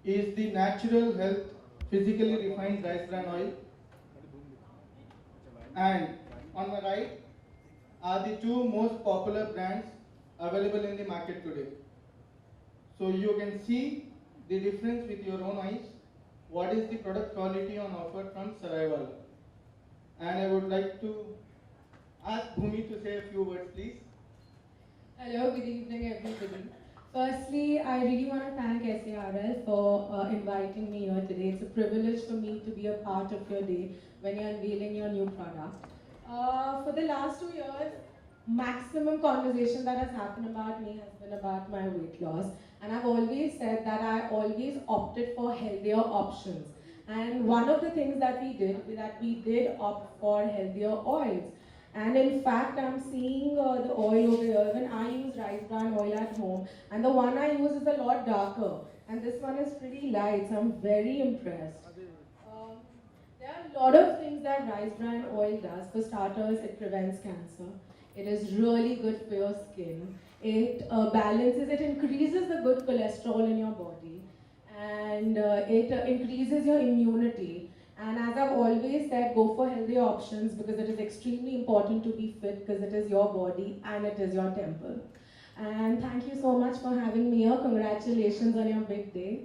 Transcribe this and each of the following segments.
is the natural health physically refined rice bran oil, and on the right are the two most popular brands available in the market today. So you can see the difference with your own eyes. What is the product quality on offer from Saraiwala? And I would like to ask Bhumi to say a few words, please. Hello, good evening, everybody. Firstly, I really want to thank SARL for inviting me here today. It's a privilege for me to be a part of your day when you're unveiling your new product. For the last 2 years, maximum conversation that has happened about me has been about my weight loss. And I've always said that I always opted for healthier options. And one of the things that we did opt for healthier oils. And in fact, I'm seeing the oil over here. Even I use rice bran oil at home, and the one I use is a lot darker, and this one is pretty light. So I'm very impressed. Um, there are a lot of things that rice bran oil does. For starters, it prevents cancer. It is really good for your skin. It balances, it increases the good cholesterol in your body, and it increases your immunity. And as I've always said, go for healthy options because it is extremely important to be fit because it is your body and it is your temple. And thank you so much for having me here. Congratulations on your big day.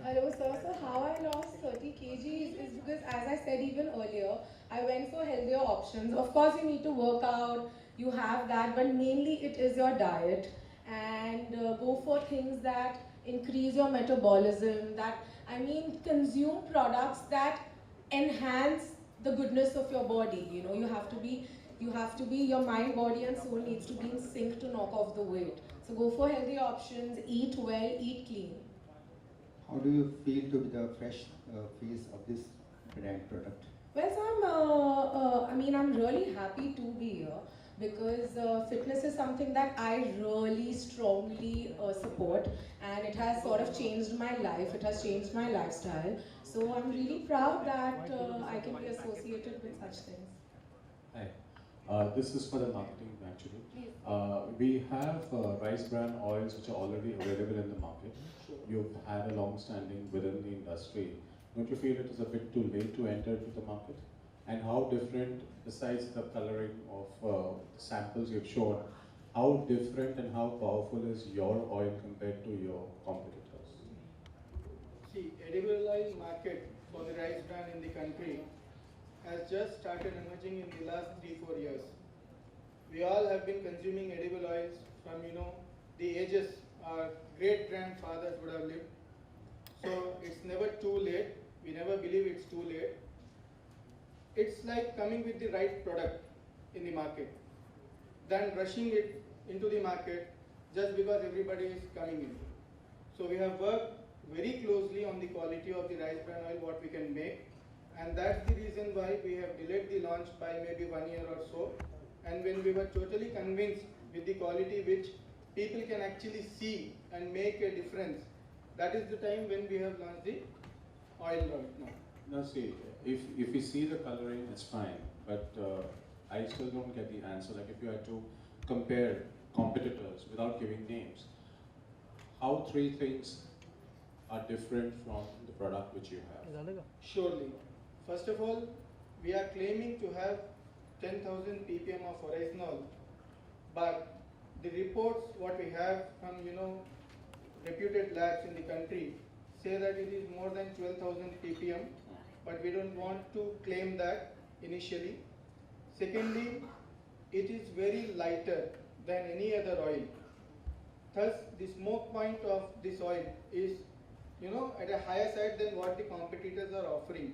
Hello sir, so how I lost 30 kgs is because as I said even earlier, I went for healthier options. Of course you need to work out, you have that, but mainly it is your diet and go for things that increase your metabolism, that I mean consume products that enhance the goodness of your body. You know, you have to be your mind, body and soul needs to be in sync to knock off the weight. So go for healthy options, eat well, eat clean. How do you feel to be the fresh face of this brand product? Well, so I'm really happy to be here because fitness is something that I really strongly support, and it has sort of changed my life. It has changed my lifestyle. So I'm really proud that I can be associated with such things. Hi, this is for the marketing actually. Please. We have rice bran oils which are already available in the market. You've had a long standing within the industry. Don't you feel it is a bit too late to enter into the market? And how different, besides the coloring of the samples you've shown, how different and how powerful is your oil compared to your competitors? See, edible oil market for the rice bran in the country has just started emerging in the last 3-4 years. We all have been consuming edible oils from the ages our great grandfathers would have lived. So it's never too late. We never believe it's too late. It's like coming with the right product in the market than rushing it into the market just because everybody is coming in. So we have worked very closely on the quality of the rice bran oil what we can make, and that's the reason why we have delayed the launch by maybe 1 year or so. And when we were totally convinced with the quality which people can actually see and make a difference, that is the time when we have launched the oil right now. Now see, if we see the coloring, it's fine, but I still don't get the answer. Like if you had to compare competitors without giving names, how three things are different from the product which you have? Surely. First of all, we are claiming to have 10,000 ppm of oryzanol, but the reports what we have from reputed labs in the country say that it is more than 12,000 ppm, but we don't want to claim that initially. Secondly, it is very lighter than any other oil. Thus, the smoke point of this oil is, at a higher side than what the competitors are offering.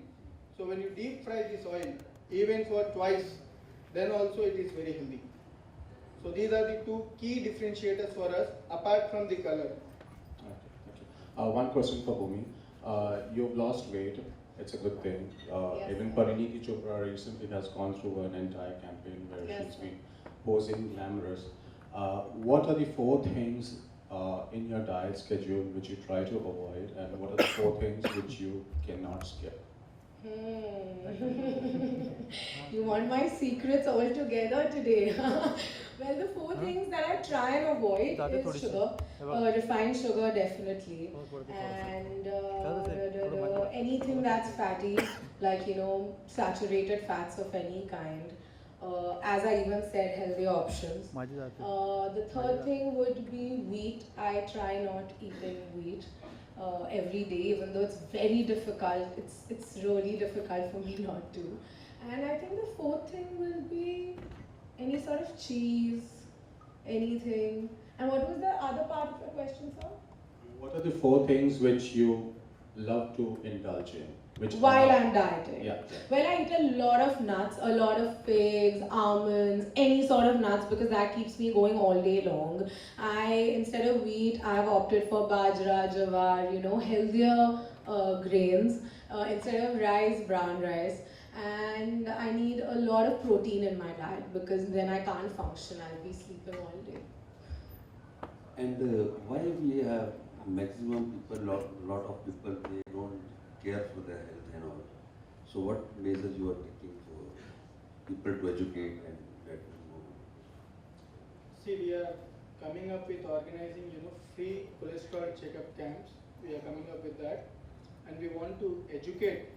So when you deep fry this oil, even for twice, then also it is very healthy. So these are the two key differentiators for us, apart from the color. Okay, thank you. One question for Bhumi. You've lost weight. It's a good thing. Yes. Even Pariniti Chopra recently has gone through an entire campaign where Yes, she's sir. been posing glamorous. What are the 4 things in your diet schedule which you try to avoid, and what are the 4 things which you cannot skip? You want my secrets all together today? Well, the 4 things that I try and avoid is sugar, refined sugar definitely, and anything that's fatty, like saturated fats of any kind. As I even said, healthy options. The third thing would be wheat. I try not eating wheat every day, even though it's very difficult. It's really difficult for me not to. And I think the fourth thing will be any sort of cheese, anything. And what was the other part of your question, sir? What are the 4 things which you love to indulge in? While I'm dieting. Yeah. Well, I eat a lot of nuts, a lot of figs, almonds, any sort of nuts because that keeps me going all day long. Instead of wheat, I've opted for bajra, jawar, healthier grains. Instead of rice, brown rice. And I need a lot of protein in my diet because then I can't function. I'll be sleeping all day. And why we have maximum people, lot of people, they don't care for their health and all. So what measures you are taking for people to educate and let them know? See, we are coming up with organizing, free cholesterol checkup camps. We are coming up with that, and we want to educate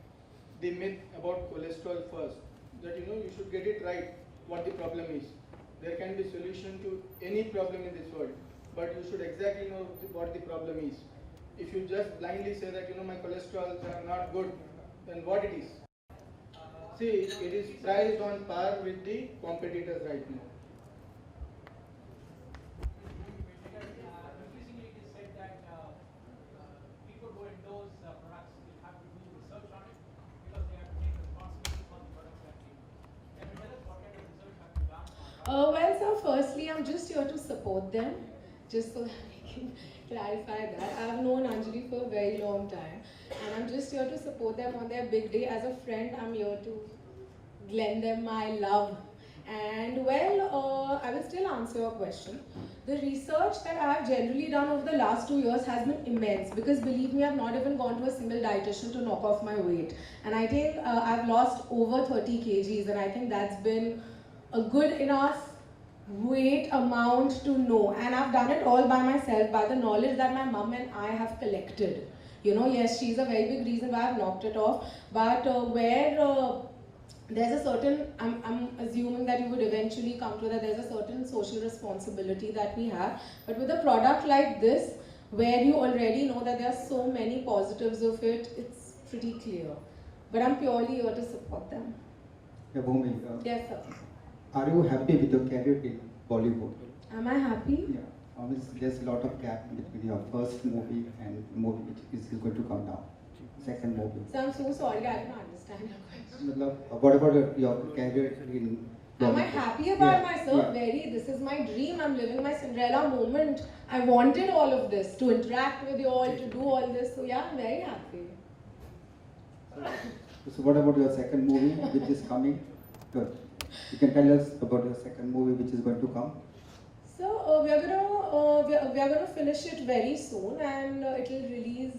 the myth about cholesterol first. That you should get it right. What the problem is. There can be solution to any problem in this world, but you should exactly know what the problem is. If you just blindly say that my cholesterols are not good, then what it is? See, it is priced on par with the competitors right now. Increasingly, it is said that people who endorse products will have to do research on it because they have to take responsibility for the products that they use. Can you tell us what kind of research have you done? Well, sir, firstly, I'm just here to support them, just so that I can clarify that. I've known Anjali for a very long time, and I'm just here to support them on their big day. As a friend, I'm here to lend them my love. And well, I will still answer your question. The research that I have generally done over the last 2 years has been immense because believe me, I've not even gone to a single dietitian to knock off my weight. And I think I've lost over 30 kgs, and I think that's been a good enough weight amount to know. And I've done it all by myself, by the knowledge that my mum and I have collected. Yes, she's a very big reason why I've knocked it off. But there's a certain, I'm assuming that you would eventually come to that there's a certain social responsibility that we have. But with a product like this, where you already know that there are so many positives of it, it's pretty clear. But I'm purely here to support them. Yeah, Bhumi, Yes, sir. are you happy with your career in Bollywood? Am I happy? Yeah. There's a lot of gap between your first movie and the movie which is going to come now. Second movie. So I'm so sorry, I didn't understand your question. What about your career in Bollywood? Am I happy about Yeah, myself? yeah. Very. This is my dream. I'm living my Cinderella moment. I wanted all of this, to interact with you all, to do all this. So yeah, I'm very happy. So what about your second movie which is coming? Good. You can tell us about your second movie which is going to come. So we are gonna finish it very soon, and it will release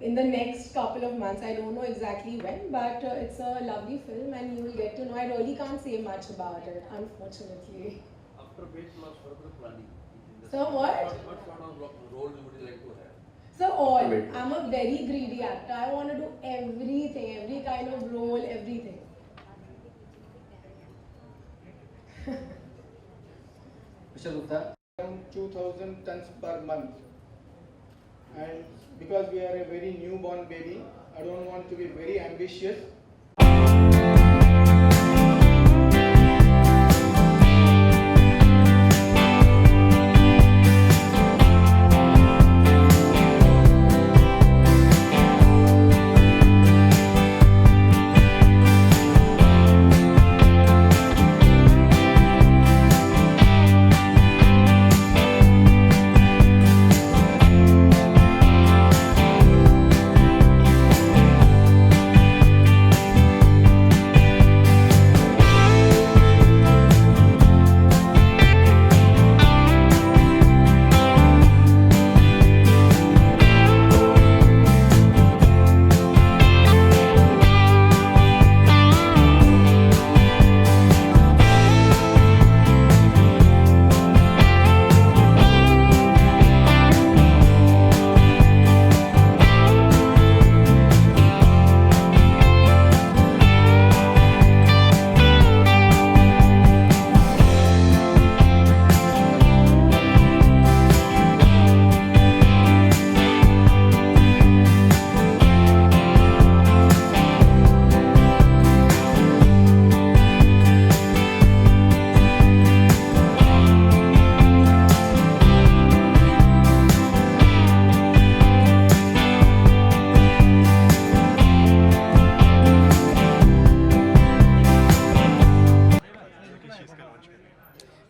in the next couple of months. I don't know exactly when, but it's a lovely film, and you will get to know. I really can't say much about it, unfortunately. After weight loss, what about the planning? So what? What sort of role would you like to have? So all. I'm a very greedy actor. I want to do everything, every kind of role, everything. Mr. Gupta. Around 2,000 tons per month. And because we are a very newborn baby, I don't want to be very ambitious.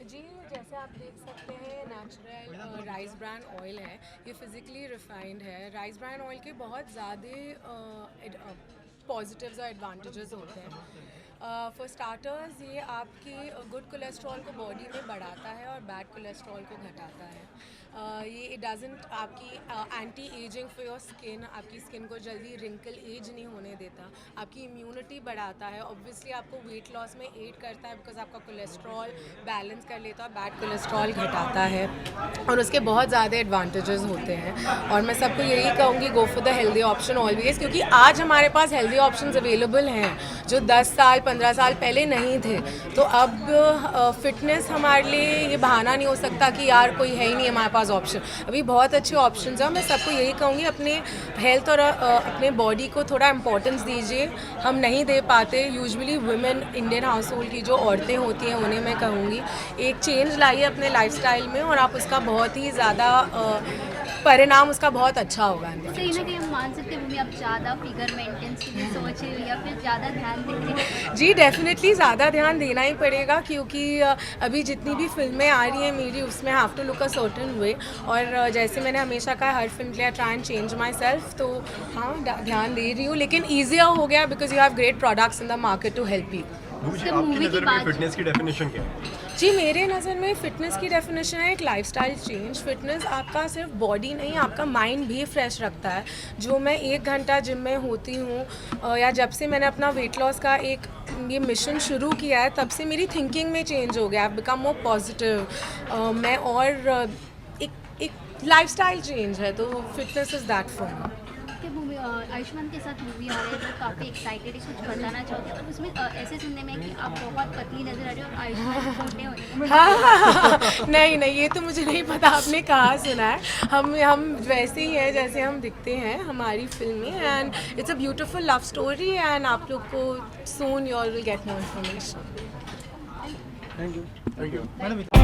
जी जैसे आप देख सकते हैं natural rice bran oil है, ये physically refined है। Rice bran oil के बहुत ज़्यादा पॉजिटिव्स और एडवांटेजेस होते हैं। फॉर स्टार्टर्स ये आपकी गुड कोलेस्ट्रॉल को बॉडी में बढ़ाता है और बैड कोलेस्ट्रॉल को घटाता है। ये इट डजंट आपकी anti ageing for your skin, आपकी स्किन को जल्दी रिंकल एज नहीं होने देता, आपकी इम्यूनिटी बढ़ाता है। ऑब्वियसली आपको वेट लॉस में एड करता है बिकॉज आपका कोलेस्ट्रॉल बैलेंस कर लेता है, बैड कोलेस्ट्रॉल घटाता है और उसके बहुत ज़्यादा एडवांटेजेस होते हैं। और मैं सबको यही कहूँगी go for the healthy option always, क्योंकि आज हमारे पास हेल्दी ऑप्शंस अवेलेबल हैं जो 10 साल 15 साल पहले नहीं थे। तो अब फिटनेस हमारे लिए ये बहाना नहीं हो सकता कि यार कोई है ही नहीं हमारे पास ऑप्शन। अभी बहुत अच्छे ऑप्शंस हैं। मैं सबको यही कहूँगी अपने हेल्थ और अपने बॉडी को थोड़ा इम्पोर्टेंस दीजिए, हम नहीं दे पाते। Usually women Indian house hold की जो औरतें होती हैं उन्हें मैं कहूँगी एक चेंज लाइए अपने लाइफस्टाइल में और आप उसका बहुत ही ज़्यादा परिणाम उसका बहुत अच्छा होगा। कहीं ना कहीं हम मान सकते हैं आप ज़्यादा फिगर मेंटेनेंस की सोच है या फिर ज़्यादा ध्यान देंगे? जी डेफिनेटली ज़्यादा ध्यान देना ही पड़ेगा, क्योंकि अभी जितनी भी फिल्में आ रही हैं मेरी उसमें have to look a certain way. और जैसे मैंने हमेशा कहा हर फिल्म के लिए try and change myself, तो हाँ ध्यान दे रही हूँ, लेकिन ईजियर हो गया because you have great products in the market to help you. Movie की बात फिटनेस की डेफिनेशन क्या है? जी मेरे नज़र में फ़िटनेस की डेफिनेशन है एक लाइफस्टाइल चेंज। फिटनेस आपका सिर्फ बॉडी नहीं, आपका माइंड भी फ्रेश रखता है। जो मैं 1 घंटा जिम में होती हूँ या जब से मैंने अपना वेट लॉस का एक ये मिशन शुरू किया है तब से मेरी थिंकिंग में चेंज हो गया, आई बिकम मोर पॉजिटिव। मैं और एक लाइफस्टाइल चेंज है, तो fitness is that for me. Movie Ayushman के साथ मूवी आ रही है तो काफ़ी एक्साइटेड है, कुछ बताना चाहोगे? और उसमें ऐसे सुनने में कि आप बहुत पतली नजर आ रही हो और आयुष्मान मोटे हो। हाँ नहीं ये तो मुझे नहीं पता, आपने कहाँ सुना है। हम वैसे ही हैं जैसे हम दिखते हैं हमारी फिल्म में, and it's a beautiful love story and आप लोग को soon you all will get more information. Thank you madam.